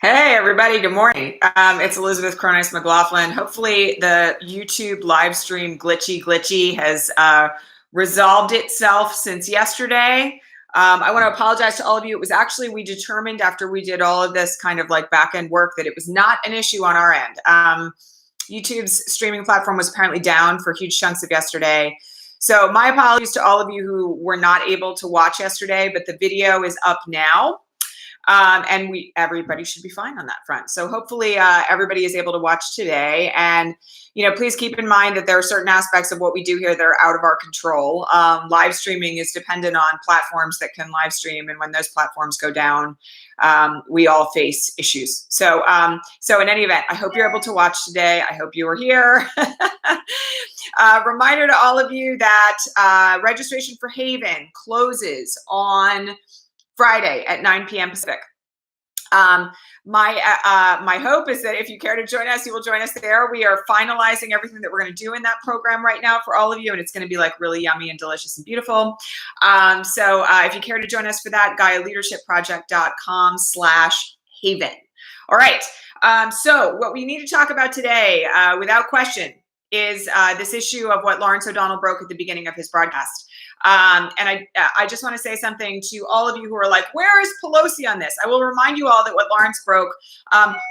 Hey, everybody. Good morning. It's Elizabeth Cronus McLaughlin. Hopefully, the YouTube live stream glitchy has resolved itself since yesterday. I want to apologize to all of you. It was actually, we determined after we did all of this kind of like back end work that it was not an issue on our end. YouTube's streaming platform was apparently down for huge chunks of yesterday. So, my apologies to all of you who were not able to watch yesterday, but the video is up now. And everybody should be fine on that front. So hopefully everybody is able to watch today. And please keep in mind that there are certain aspects of what we do here that are out of our control. Live streaming is dependent on platforms that can live stream, and when those platforms go down, we all face issues. So in any event, I hope you're able to watch today. I hope you are here. Reminder to all of you that registration for Haven closes on Friday at 9 p.m. Pacific. My hope is that if you care to join us, you will join us there. We are finalizing everything that we're going to do in that program right now for all of you, and it's going to be like really yummy and delicious and beautiful. So if you care to join us for that, GaiaLeadershipProject.com/Haven. All right. So what we need to talk about today, without question, is this issue of what Lawrence O'Donnell broke at the beginning of his broadcast. And I just want to say something to all of you who are like, where is Pelosi on this? I will remind you all that what Lawrence broke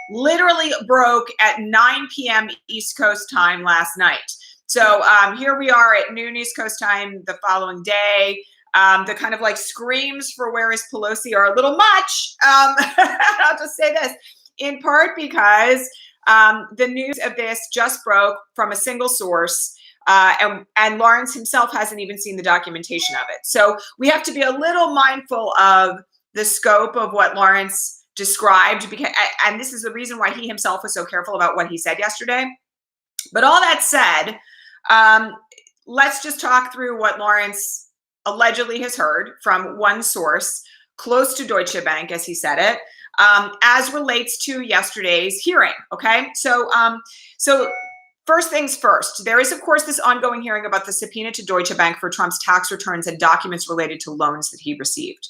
literally broke at 9 p.m. East Coast time last night. So here we are at noon East Coast time the following day. The kind of like screams for where is Pelosi are a little much. I'll just say this, in part because the news of this just broke from a single source. And Lawrence himself hasn't even seen the documentation of it. So we have to be a little mindful of the scope of what Lawrence described, because, and this is the reason why he himself was so careful about what he said yesterday. But all that said, let's just talk through what Lawrence allegedly has heard from one source close to Deutsche Bank, as he said it, as relates to yesterday's hearing. Okay, so first things first, there is, of course, this ongoing hearing about the subpoena to Deutsche Bank for Trump's tax returns and documents related to loans that he received.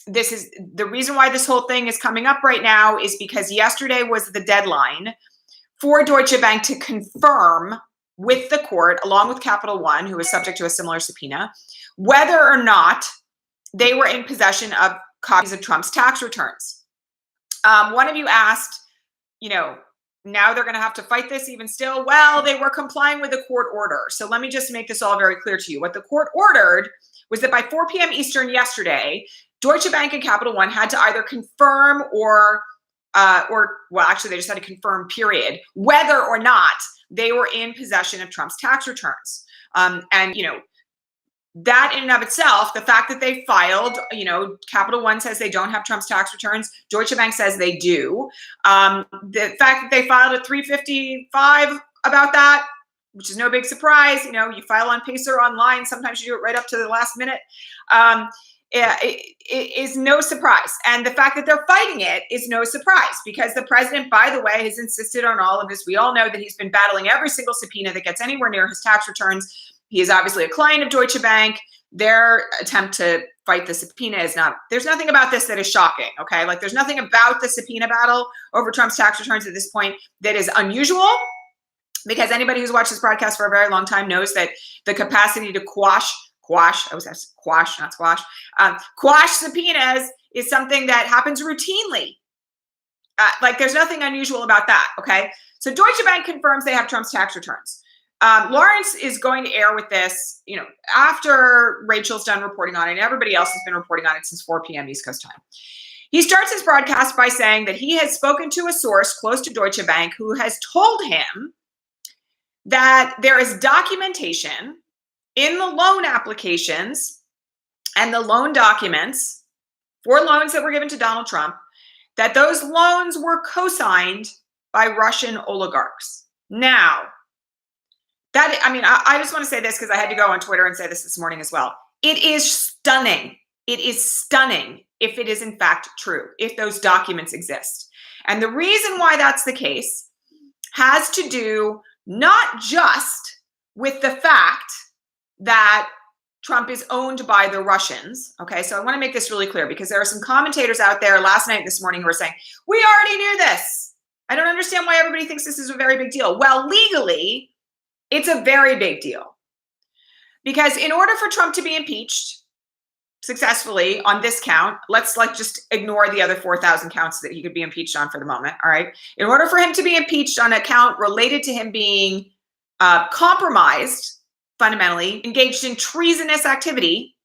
This is the reason why this whole thing is coming up right now, is because yesterday was the deadline for Deutsche Bank to confirm with the court, along with Capital One, who is subject to a similar subpoena, whether or not they were in possession of copies of Trump's tax returns. One of you asked, now they're going to have to fight this even still. Well, they were complying with the court order. So let me just make this all very clear to you. What the court ordered was that by 4 p.m. Eastern yesterday, Deutsche Bank and Capital One had to either confirm or actually they just had to confirm, period, whether or not they were in possession of Trump's tax returns. That in and of itself, the fact that they filed, Capital One says they don't have Trump's tax returns. Deutsche Bank says they do. The fact that they filed at 3:55 about that, which is no big surprise. You file on Pacer online. Sometimes you do it right up to the last minute. It is no surprise. And the fact that they're fighting it is no surprise, because the president, by the way, has insisted on all of this. We all know that he's been battling every single subpoena that gets anywhere near his tax returns. He is obviously a client of Deutsche Bank. Their attempt to fight the subpoena is not, there's nothing about this that is shocking, okay? Like, there's nothing about the subpoena battle over Trump's tax returns at this point that is unusual, because anybody who's watched this broadcast for a very long time knows that the capacity to quash subpoenas is something that happens routinely. There's nothing unusual about that, okay? So Deutsche Bank confirms they have Trump's tax returns. Lawrence is going to air with this, after Rachel's done reporting on it, and everybody else has been reporting on it since 4 p.m. East Coast time. He starts his broadcast by saying that he has spoken to a source close to Deutsche Bank who has told him that there is documentation in the loan applications and the loan documents for loans that were given to Donald Trump, that those loans were co-signed by Russian oligarchs. Now, I just want to say this because I had to go on Twitter and say this morning as well. It is stunning. It is stunning if it is in fact true, if those documents exist. And the reason why that's the case has to do not just with the fact that Trump is owned by the Russians. Okay, so I want to make this really clear because there are some commentators out there last night, this morning, who are saying, we already knew this. I don't understand why everybody thinks this is a very big deal. Well, legally, it's a very big deal. Because in order for Trump to be impeached successfully on this count, let's just ignore the other 4,000 counts that he could be impeached on for the moment, all right? In order for him to be impeached on a count related to him being compromised, fundamentally, engaged in treasonous activity,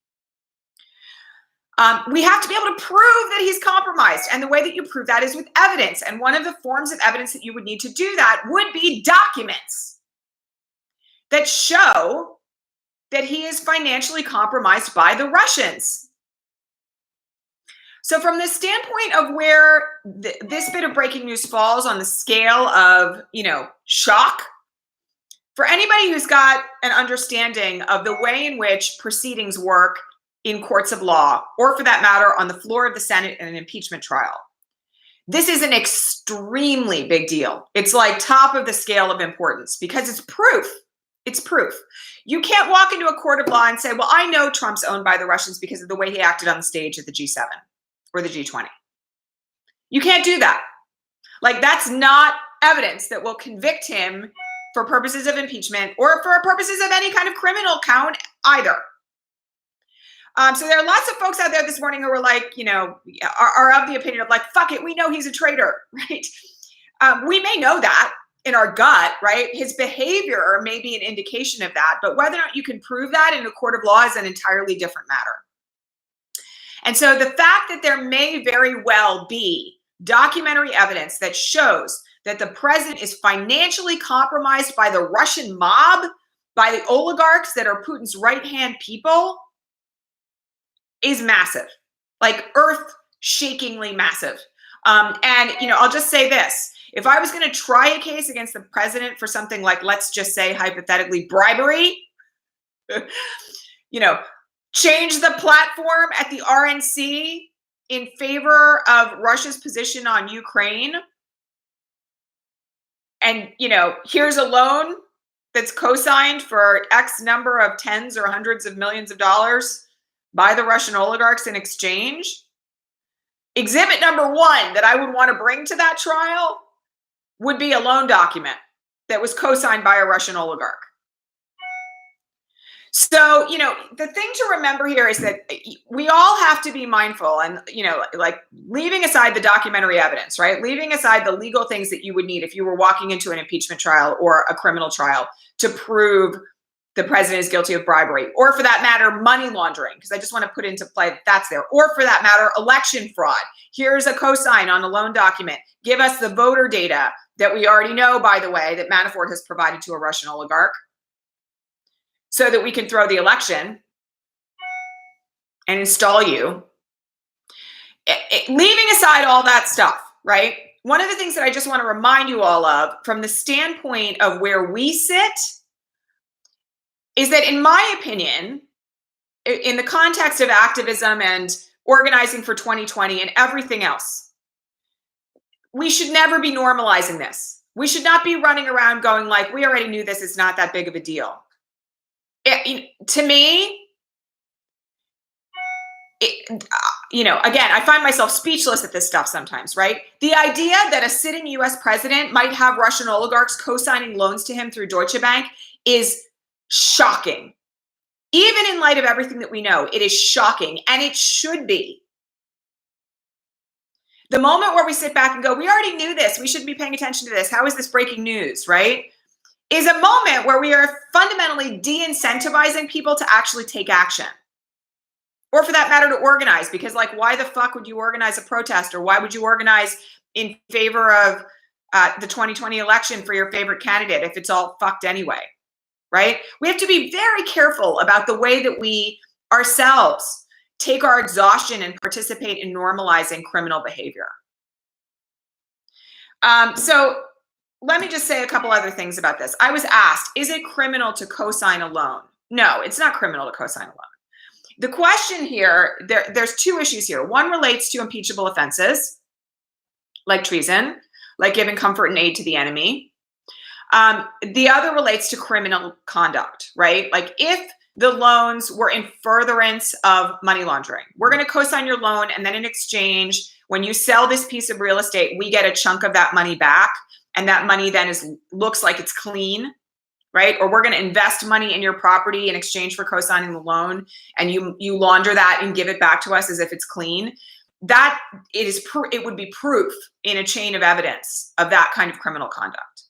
we have to be able to prove that he's compromised. And the way that you prove that is with evidence. And one of the forms of evidence that you would need to do that would be documents that show that he is financially compromised by the Russians. So from the standpoint of where this bit of breaking news falls on the scale of, shock, for anybody who's got an understanding of the way in which proceedings work in courts of law, or for that matter, on the floor of the Senate in an impeachment trial, this is an extremely big deal. It's like top of the scale of importance because it's proof. It's proof. You can't walk into a court of law and say, well, I know Trump's owned by the Russians because of the way he acted on the stage at the G7 or the G20. You can't do that. Like, that's not evidence that will convict him for purposes of impeachment or for purposes of any kind of criminal count either. So there are lots of folks out there this morning who are like, are of the opinion of like, fuck it, we know he's a traitor, right? We may know that in our gut, right? His behavior may be an indication of that, but whether or not you can prove that in a court of law is an entirely different matter. And so the fact that there may very well be documentary evidence that shows that the president is financially compromised by the Russian mob, by the oligarchs that are Putin's right-hand people, is massive, like earth-shakingly massive. And I'll just say this. If I was going to try a case against the president for something like, let's just say hypothetically, bribery, change the platform at the RNC in favor of Russia's position on Ukraine, and, here's a loan that's co-signed for X number of tens or hundreds of millions of dollars by the Russian oligarchs in exchange. Exhibit number one that I would want to bring to that trial would be a loan document that was co-signed by a Russian oligarch. So, the thing to remember here is that we all have to be mindful and, like leaving aside the documentary evidence, right? Leaving aside the legal things that you would need if you were walking into an impeachment trial or a criminal trial to prove the president is guilty of bribery, or for that matter, money laundering, because I just want to put into play that's there, or for that matter, election fraud. Here's a cosign on a loan document. Give us the voter data that we already know, by the way, that Manafort has provided to a Russian oligarch so that we can throw the election and install you. Leaving aside all that stuff, right? One of the things that I just want to remind you all of from the standpoint of where we sit is that, in my opinion, in the context of activism and organizing for 2020 and everything else, we should never be normalizing this. We should not be running around going like, we already knew this, it's not that big of a deal. To me, again, I find myself speechless at this stuff sometimes, right? The idea that a sitting US president might have Russian oligarchs co-signing loans to him through Deutsche Bank is shocking. Even in light of everything that we know, it is shocking, and it should be. The moment where we sit back and go, we already knew this, we shouldn't be paying attention to this, how is this breaking news, right? Is a moment where we are fundamentally de-incentivizing people to actually take action. Or for that matter, to organize, because like, why the fuck would you organize a protest, or why would you organize in favor of the 2020 election for your favorite candidate if it's all fucked anyway? Right? We have to be very careful about the way that we ourselves take our exhaustion and participate in normalizing criminal behavior. So let me just say a couple other things about this. I was asked, is it criminal to co-sign a loan? No, it's not criminal to co-sign a loan. The question here, there's two issues here. One relates to impeachable offenses, like treason, like giving comfort and aid to the enemy. The other relates to criminal conduct, right? Like if the loans were in furtherance of money laundering. We're going to co-sign your loan, and then in exchange, when you sell this piece of real estate, we get a chunk of that money back, and that money then looks like it's clean, right? Or we're going to invest money in your property in exchange for co-signing the loan, and you launder that and give it back to us as if it's clean. That it would be proof in a chain of evidence of that kind of criminal conduct,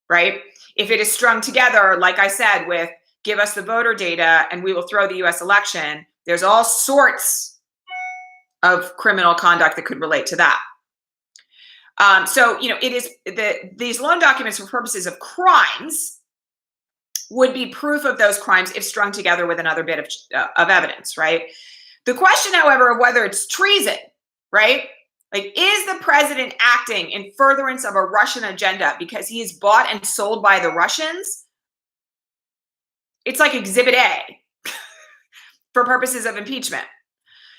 right? If it is strung together, like I said, with give us the voter data and we will throw the US election, there's all sorts of criminal conduct that could relate to that. So, it is these loan documents for purposes of crimes would be proof of those crimes if strung together with another bit of evidence, right? The question, however, of whether it's treason, right? Like, is the president acting in furtherance of a Russian agenda because he is bought and sold by the Russians? It's like Exhibit A for purposes of impeachment.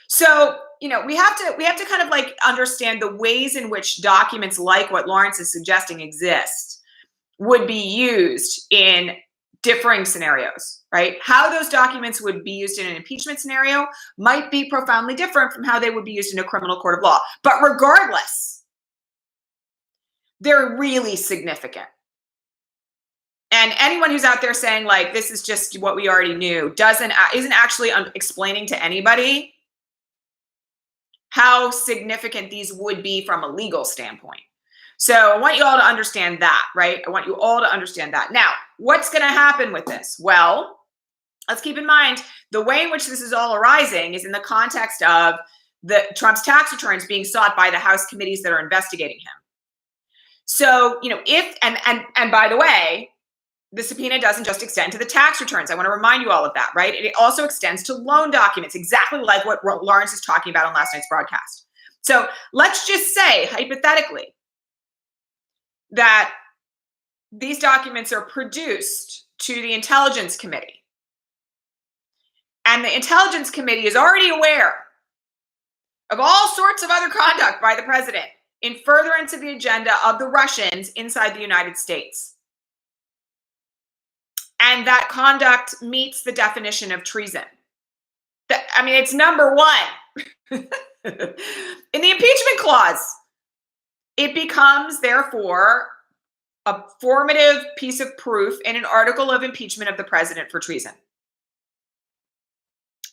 So, we have to kind of like understand the ways in which documents like what Lawrence is suggesting exist would be used in differing scenarios, right? How those documents would be used in an impeachment scenario might be profoundly different from how they would be used in a criminal court of law. But regardless, they're really significant. And anyone who's out there saying like, this is just what we already knew, isn't actually explaining to anybody how significant these would be from a legal standpoint. So I want you all to understand that, right? I want you all to understand that. Now, what's going to happen with this? Well, let's keep in mind the way in which this is all arising is in the context of Trump's tax returns being sought by the House committees that are investigating him. So, and by the way, the subpoena doesn't just extend to the tax returns. I want to remind you all of that, right? It also extends to loan documents, exactly like what Lawrence is talking about on last night's broadcast. So let's just say, hypothetically, that these documents are produced to the Intelligence Committee. And the Intelligence Committee is already aware of all sorts of other conduct by the president in furtherance of the agenda of the Russians inside the United States. And that conduct meets the definition of treason. It's number one. In the impeachment clause, it becomes, therefore, a formative piece of proof in an article of impeachment of the president for treason.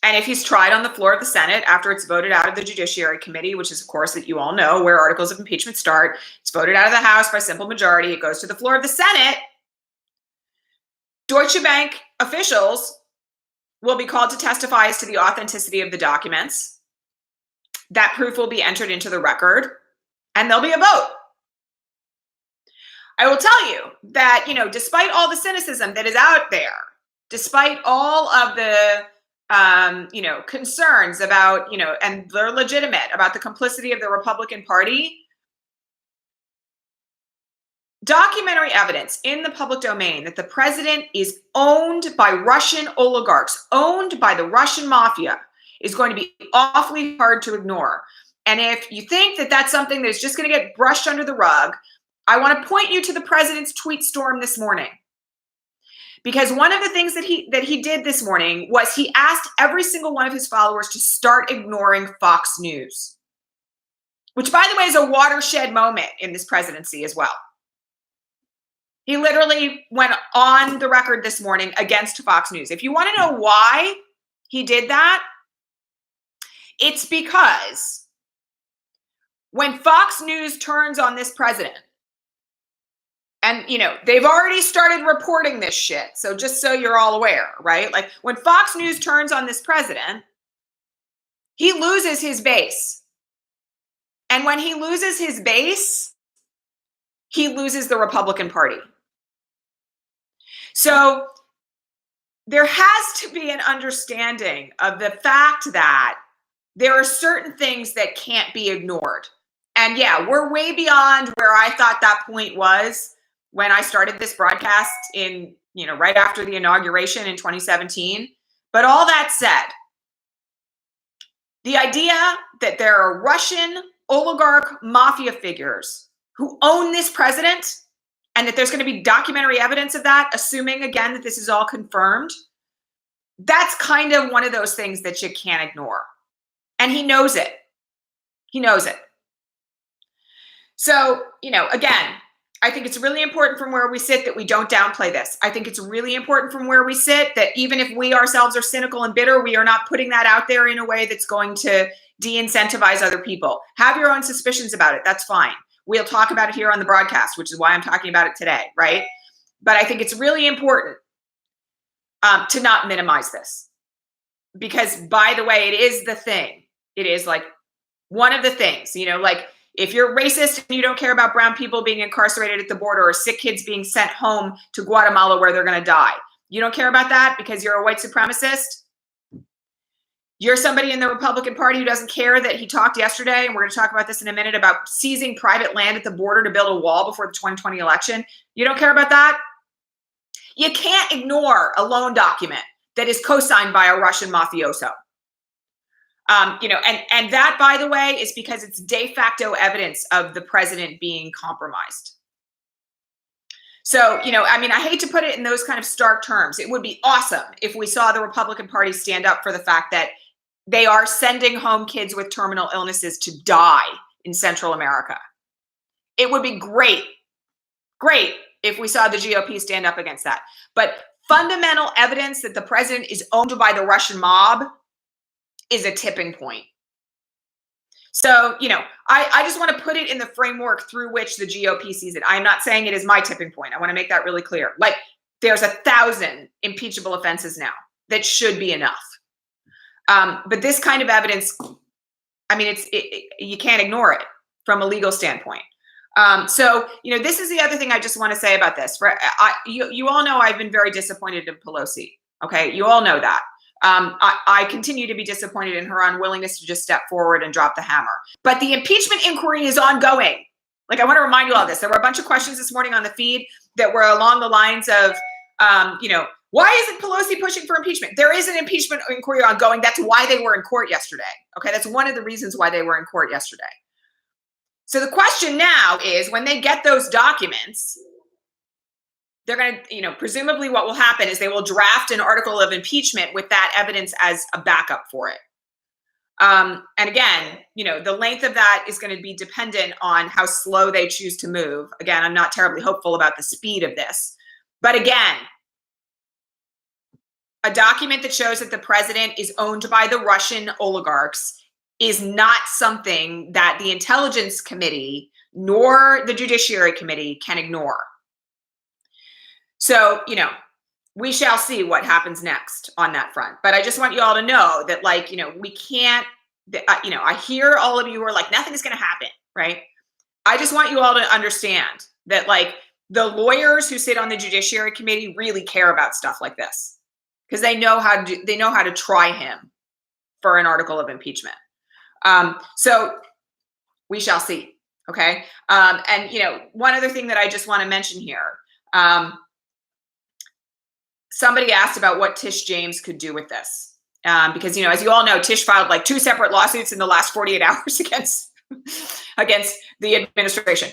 And if he's tried on the floor of the Senate after it's voted out of the Judiciary Committee, which is, of course, that you all know where articles of impeachment start, it's voted out of the House by simple majority, it goes to the floor of the Senate, Deutsche Bank officials will be called to testify as to the authenticity of the documents. That proof will be entered into the record, and there'll be a vote. I will tell you that, despite all the cynicism that is out there, despite all of the, concerns about, and they're legitimate, about the complicity of the Republican Party, documentary evidence in the public domain that the president is owned by Russian oligarchs, owned by the Russian mafia, is going to be awfully hard to ignore. And if you think that that's something that's just going to get brushed under the rug, I want to point you to the president's tweet storm this morning. Because one of the things that he did this morning was he asked every single one of his followers to start ignoring Fox News, which, by the way, is a watershed moment in this presidency as well. He literally went on the record this morning against Fox News. If you want to know why he did that, it's because when Fox News turns on this president, and, they've already started reporting this shit. So just so you're all aware, right? Like when Fox News turns on this president, he loses his base. And when he loses his base, he loses the Republican Party. So there has to be an understanding of the fact that there are certain things that can't be ignored. And yeah, we're way beyond where I thought that point was when I started this broadcast in, right after the inauguration in 2017. But all that said, the idea that there are Russian oligarch mafia figures who own this president and that there's going to be documentary evidence of that, assuming, again, that this is all confirmed, that's kind of one of those things that you can't ignore. And he knows it. He knows it. So, again, I think it's really important from where we sit that we don't downplay this. I think it's really important from where we sit that even if we ourselves are cynical and bitter, we are not putting that out there in a way that's going to de-incentivize other people. Have your own suspicions about it. That's fine. We'll talk about it here on the broadcast, which is why I'm talking about it today, right? But I think it's really important to not minimize this. Because, by the way, it is the thing. It is like one of the things, like if you're racist and you don't care about brown people being incarcerated at the border or sick kids being sent home to Guatemala where they're going to die, you don't care about that because you're a white supremacist. You're somebody in the Republican Party who doesn't care that he talked yesterday, and we're going to talk about this in a minute, about seizing private land at the border to build a wall before the 2020 election. You don't care about that? You can't ignore a loan document that is co-signed by a Russian mafioso. And that, by the way, is because it's de facto evidence of the president being compromised. So, I hate to put it in those kind of stark terms. It would be awesome if we saw the Republican Party stand up for the fact that they are sending home kids with terminal illnesses to die in Central America. It would be great if we saw the GOP stand up against that. But fundamental evidence that the president is owned by the Russian mob is a tipping point. So, I just want to put it in the framework through which the GOP sees it. I'm not saying it is my tipping point. I want to make that really clear. Like, there's 1,000 impeachable offenses now that should be enough. But this kind of evidence, you can't ignore it from a legal standpoint. So, this is the other thing I just want to say about this. You all know I've been very disappointed in Pelosi. Okay, you all know that. I continue to be disappointed in her unwillingness to just step forward and drop the hammer. But the impeachment inquiry is ongoing. Like, I want to remind you all this. There were a bunch of questions this morning on the feed that were along the lines of, why isn't Pelosi pushing for impeachment? There is an impeachment inquiry ongoing. That's why they were in court yesterday. Okay, that's one of the reasons why they were in court yesterday. So the question now is, when they get those documents, they're going to, presumably what will happen is they will draft an article of impeachment with that evidence as a backup for it. And again, the length of that is going to be dependent on how slow they choose to move. Again, I'm not terribly hopeful about the speed of this. But again, a document that shows that the president is owned by the Russian oligarchs is not something that the Intelligence Committee nor the Judiciary Committee can ignore. So, we shall see what happens next on that front. But I just want you all to know that, we can't, I hear all of you who are like, nothing's going to happen, right? I just want you all to understand that, the lawyers who sit on the Judiciary Committee really care about stuff like this because they know how to try him for an article of impeachment. So we shall see. Okay. And one other thing that I just want to mention here. Somebody asked about what Tish James could do with this. Because, as you all know, Tish filed 2 separate lawsuits in the last 48 hours against the administration.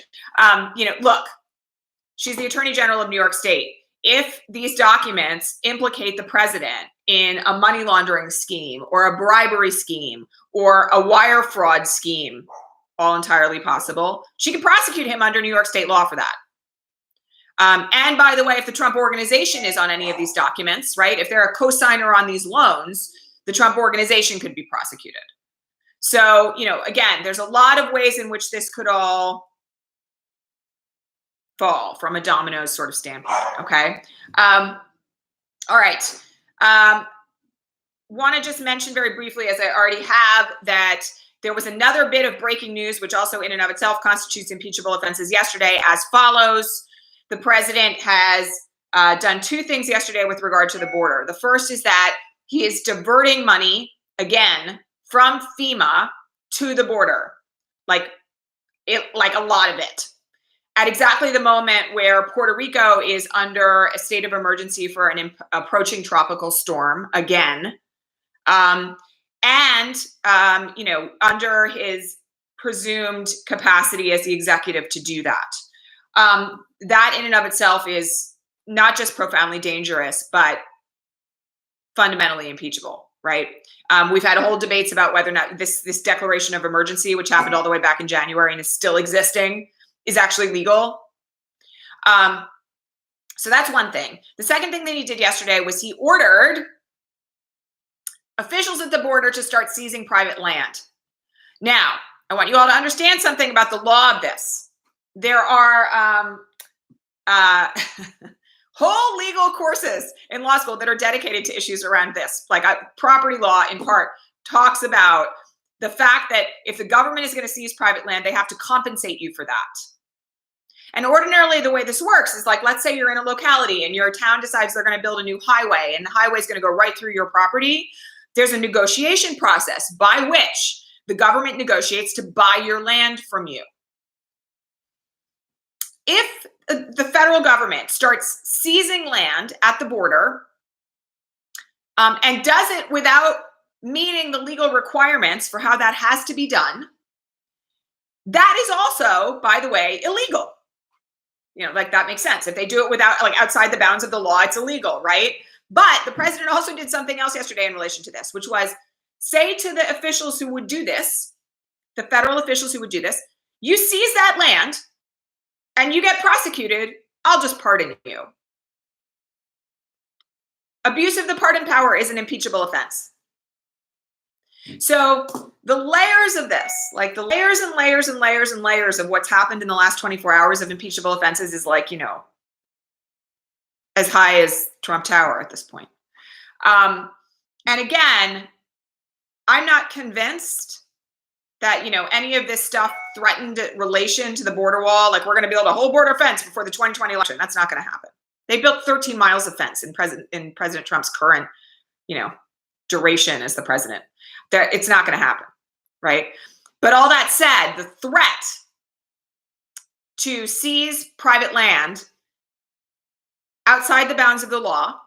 Look, she's the Attorney General of New York State. If these documents implicate the president in a money laundering scheme or a bribery scheme or a wire fraud scheme, all entirely possible, she can prosecute him under New York state law for that. And by the way, if the Trump organization is on any of these documents, right, if they're a co-signer on these loans, the Trump organization could be prosecuted. So, again, there's a lot of ways in which this could all fall from a dominoes sort of standpoint. Okay. All right. Want to just mention very briefly, as I already have, that there was another bit of breaking news, which also in and of itself constitutes impeachable offenses yesterday, as follows. The president has done 2 things yesterday with regard to the border. The first is that he is diverting money, again, from FEMA to the border, like a lot of it, at exactly the moment where Puerto Rico is under a state of emergency for an approaching tropical storm again. Under his presumed capacity as the executive to do that. That in and of itself is not just profoundly dangerous, but fundamentally impeachable, right? We've had whole debates about whether or not this declaration of emergency, which happened all the way back in January and is still existing, is actually legal. So that's one thing. The second thing that he did yesterday was he ordered officials at the border to start seizing private land. Now, I want you all to understand something about the law of this. There are whole legal courses in law school that are dedicated to issues around this. Like property law, in part, talks about the fact that if the government is going to seize private land, they have to compensate you for that. And ordinarily, the way this works is like, let's say you're in a locality and your town decides they're going to build a new highway and the highway is going to go right through your property. There's a negotiation process by which the government negotiates to buy your land from you. If the federal government starts seizing land at the border and does it without meeting the legal requirements for how that has to be done, that is also, by the way, illegal. You know, like that makes sense. If they do it without, like outside the bounds of the law, it's illegal, right? But the president also did something else yesterday in relation to this, which was say to the officials who would do this, the federal officials who would do this, you seize that land and you get prosecuted, I'll just pardon you. Abuse of the pardon power is an impeachable offense. So the layers of this, like the layers and layers and layers and layers of what's happened in the last 24 hours of impeachable offenses is like, you know, as high as Trump Tower at this point. And again, I'm not convinced that, you know, any of this stuff threatened relation to the border wall. Like we're going to build a whole border fence before the 2020 election. That's not going to happen. They built 13 miles of fence in President Trump's current, you know, duration as the president. It's not going to happen, right? But all that said, the threat to seize private land outside the bounds of the law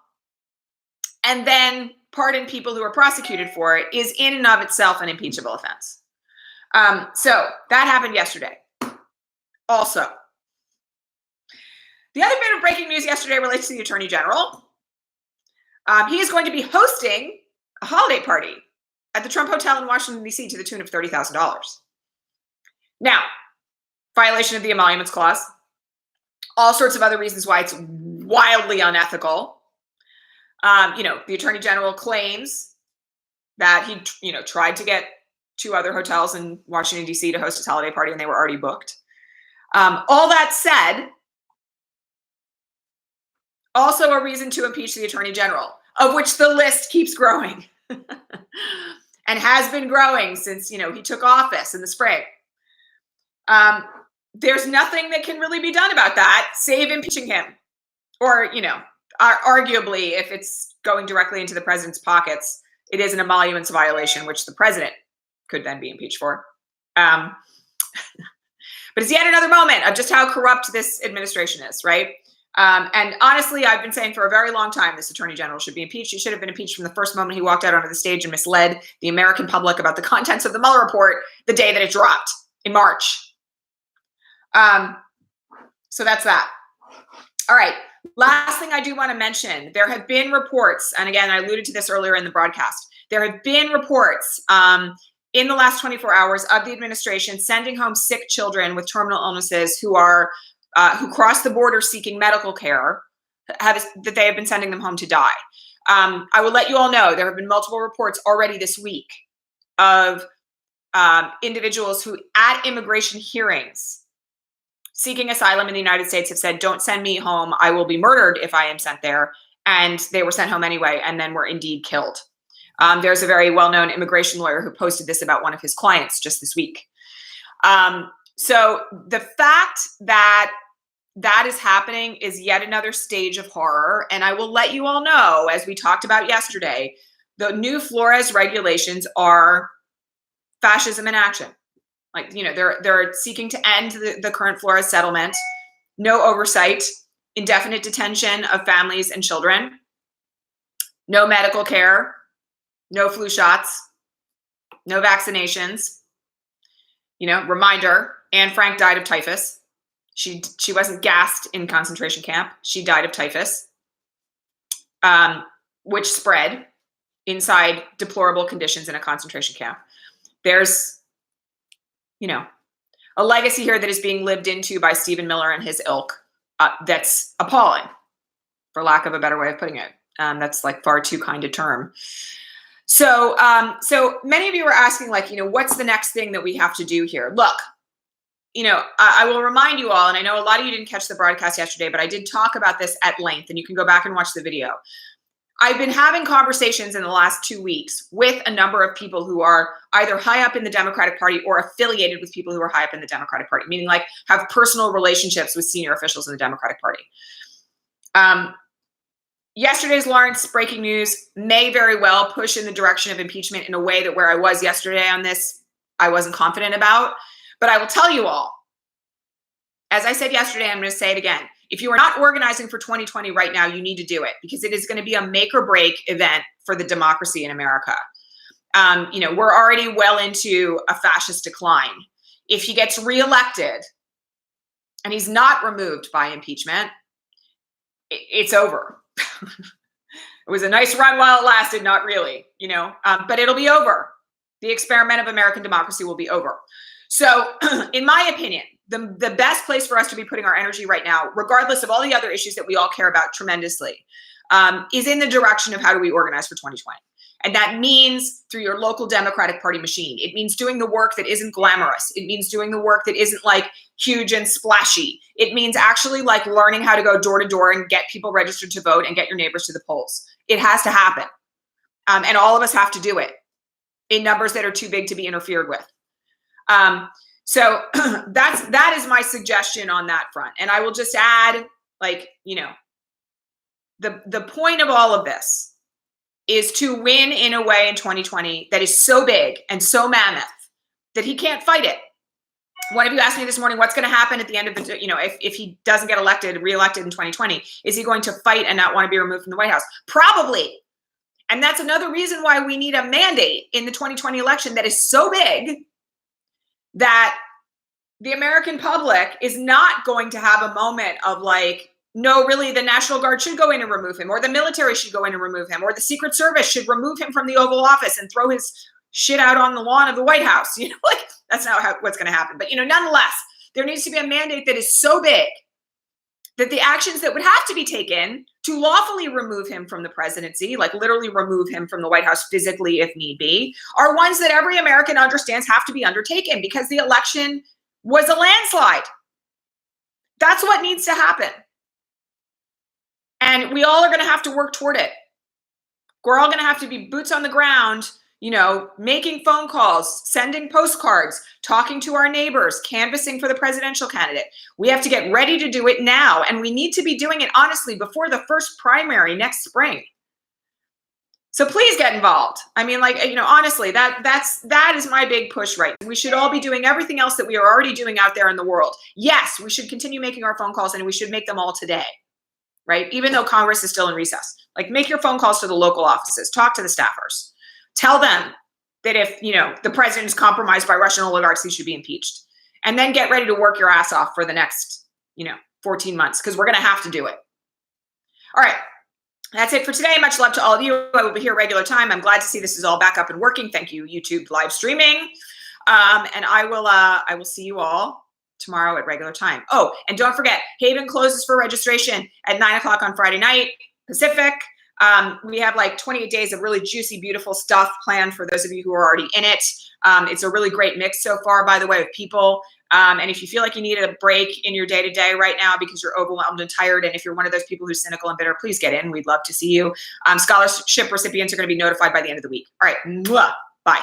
and then pardon people who are prosecuted for it is in and of itself an impeachable offense. So that happened yesterday. Also, the other bit of breaking news yesterday relates to the Attorney General. He is going to be hosting a holiday party at the Trump Hotel in Washington, D.C. to the tune of $30,000. Now, violation of the Emoluments Clause, all sorts of other reasons why it's wildly unethical. You know, the Attorney General claims that he, you know, tried to get 2 other hotels in Washington, D.C. to host his holiday party and they were already booked. All that said, also a reason to impeach the Attorney General, of which the list keeps growing and has been growing since, you know, he took office in the spring. There's nothing that can really be done about that, save impeaching him. Or, you know, arguably, if it's going directly into the president's pockets, it is an emoluments violation, which the president could then be impeached for. But it's yet another moment of just how corrupt this administration is, right? And honestly, I've been saying for a very long time, this Attorney General should be impeached. He should have been impeached from the first moment he walked out onto the stage and misled the American public about the contents of the Mueller report the day that it dropped in March. So that's that. All right. Last thing I do want to mention, there have been reports, and again, I alluded to this earlier in the broadcast. There have been reports in the last 24 hours of the administration sending home sick children with terminal illnesses who cross the border seeking medical care, that they have been sending them home to die. I will let you all know there have been multiple reports already this week of individuals who at immigration hearings seeking asylum in the United States have said, don't send me home. I will be murdered if I am sent there. And they were sent home anyway and then were indeed killed. There's a very well-known immigration lawyer who posted this about one of his clients just this week. So the fact that that is happening is yet another stage of horror. And I will let you all know, as we talked about yesterday, the new Flores regulations are fascism in action. Like, you know, they're seeking to end the current Flores settlement, no oversight, indefinite detention of families and children, no medical care, no flu shots, no vaccinations. You know, reminder, Anne Frank died of typhus. She wasn't gassed in concentration camp. She died of typhus, which spread inside deplorable conditions in a concentration camp. There's, a legacy here that is being lived into by Stephen Miller and his ilk that's appalling, for lack of a better way of putting it. That's like far too kind a term. So many of you were asking, like, what's the next thing that we have to do here? Look, I will remind you all, and I know a lot of you didn't catch the broadcast yesterday, but I did talk about this at length, and you can go back and watch the video. I've been having conversations in the last 2 weeks with a number of people who are either high up in the Democratic Party or affiliated with people who are high up in the Democratic Party, meaning like have personal relationships with senior officials in the Democratic Party. Yesterday's Lawrence breaking news may very well push in the direction of impeachment in a way that where I was yesterday on this, I wasn't confident about. But I will tell you all, as I said yesterday, I'm going to say it again. If you are not organizing for 2020 right now, you need to do it, because it is going to be a make or break event for the democracy in America. We're already well into a fascist decline. If he gets reelected and he's not removed by impeachment, it's over. It was a nice run while it lasted, not really, but it'll be over. The experiment of American democracy will be over. So in my opinion, the best place for us to be putting our energy right now, regardless of all the other issues that we all care about tremendously, is in the direction of how do we organize for 2020. And that means through your local Democratic Party machine. It means doing the work that isn't glamorous. It means doing the work that isn't like huge and splashy. It means actually like learning how to go door to door and get people registered to vote and get your neighbors to the polls. It has to happen. And all of us have to do it in numbers that are too big to be interfered with. So that is my suggestion on that front. And I will just add, the point of all of this is to win in a way in 2020 that is so big and so mammoth that he can't fight it. One of you asked me this morning, what's going to happen at the end of the, if he doesn't get reelected in 2020, is he going to fight and not want to be removed from the White House? Probably. And that's another reason why we need a mandate in the 2020 election that is so big that the American public is not going to have a moment of like, no, really, the National Guard should go in and remove him, or the military should go in and remove him, or the Secret Service should remove him from the Oval Office and throw his shit out on the lawn of the White House. That's not what's going to happen. But, nonetheless, there needs to be a mandate that is so big that the actions that would have to be taken to lawfully remove him from the presidency, like literally remove him from the White House physically if need be, are ones that every American understands have to be undertaken because the election was a landslide. That's what needs to happen. And we all are going to have to work toward it. We're all going to have to be boots on the ground, making phone calls, sending postcards, talking to our neighbors, canvassing for the presidential candidate. We have to get ready to do it now. And we need to be doing it, honestly, before the first primary next spring. So please get involved. I mean, honestly, that is my big push right now. We should all be doing everything else that we are already doing out there in the world. Yes, we should continue making our phone calls, and we should make them all today. Right? Even though Congress is still in recess, make your phone calls to the local offices, talk to the staffers, tell them that if, the president is compromised by Russian oligarchs, he should be impeached, and then get ready to work your ass off for the next, 14 months, because we're going to have to do it. All right. That's it for today. Much love to all of you. I will be here regular time. I'm glad to see this is all back up and working. Thank you, YouTube live streaming. And I will see you all tomorrow at regular time. Oh, and don't forget, Haven closes for registration at 9:00 on Friday night Pacific. We have 28 days of really juicy, beautiful stuff planned for those of you who are already in it. It's a really great mix so far, by the way, of people. And if you feel like you need a break in your day-to-day right now because you're overwhelmed and tired, and if you're one of those people who's cynical and bitter, please get in. We'd love to see you. Scholarship recipients are going to be notified by the end of the week. All right. Mwah. Bye.